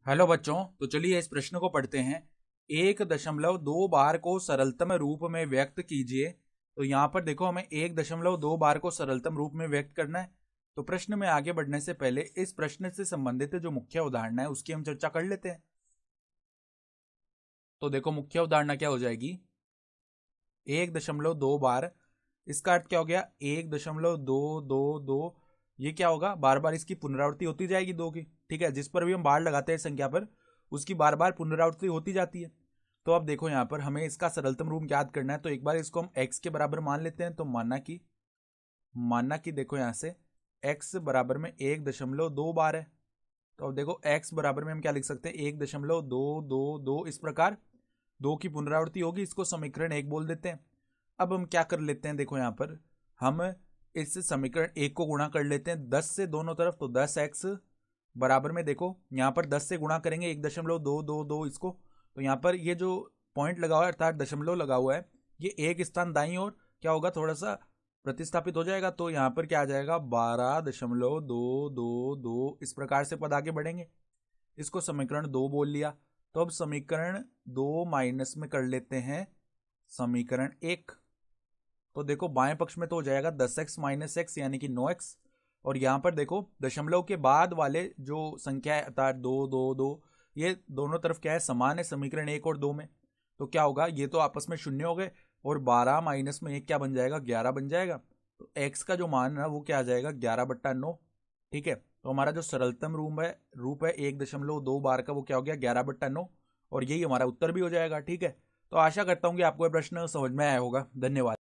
Hello बच्चों, तो चलिए इस प्रश्न को पढ़ते हैं। 1.2 बार को सरलतम रूप में व्यक्त कीजिए। तो यहाँ पर देखो, हमें 1.2 बार को सरलतम रूप में व्यक्त करना है। तो प्रश्न में आगे बढ़ने से पहले इस प्रश्न से संबंधित जो मुख्य उदाहरण है उसकी हम चर्चा कर लेते हैं। तो देखो, मुख्य उदाहरण क्या हो जाएगी, 1.2 बार। इसका अर्थ क्या हो गया, 1.222। ये क्या होगा, बार बार इसकी पुनरावृत्ति होती जाएगी दो की। ठीक है, जिस पर भी हम बार लगाते हैं संख्या पर, उसकी बार बार पुनरावृत्ति होती जाती है। तो अब देखो, यहाँ पर हमें इसका सरलतम रूप याद करना है। तो एक बार इसको हम x के बराबर मान लेते हैं। तो माना कि देखो, यहाँ से x बराबर में 1.2 बार है। तो अब देखो, x बराबर में हम क्या लिख सकते हैं, 1.222। इस प्रकार दो की पुनरावृत्ति होगी, इसको समीकरण 1 बोल देते हैं। अब हम क्या कर लेते हैं, देखो यहाँ पर हम इस समीकरण 1 को गुणा कर लेते हैं 10 से दोनों तरफ। तो 10x बराबर में देखो, यहाँ पर 10 से गुणा करेंगे 1.222 इसको। तो यहाँ पर ये जो पॉइंट लगा हुआ है अर्थात दशमलव लगा हुआ है, ये एक स्थान दाईं ओर क्या होगा, थोड़ा सा प्रतिस्थापित हो जाएगा। तो यहाँ पर क्या आ जाएगा, 12.222। इस प्रकार से पद आगे बढ़ेंगे। इसको समीकरण 2 बोल लिया। तो अब समीकरण 2 माइनस में कर लेते हैं समीकरण 1। तो देखो, बाएं पक्ष में तो हो जाएगा 10x माइनस एक्स यानी कि 9x। और यहां पर देखो, दशमलव के बाद वाले जो संख्या है अर्थात 222, ये दोनों तरफ क्या है, समान है समीकरण 1 और 2 में। तो क्या होगा, ये तो आपस में शून्य हो गए और 12 माइनस में 1 क्या बन जाएगा, 11 बन जाएगा। तो x का जो मान है वो क्या आ जाएगा, 11/9। ठीक है, तो हमारा जो सरलतम रूप है 1.2 बार का, वो क्या हो गया, 11/9। और यही हमारा उत्तर भी हो जाएगा। ठीक है, तो आशा करता हूं कि आपको यह प्रश्न समझ में आया होगा। धन्यवाद।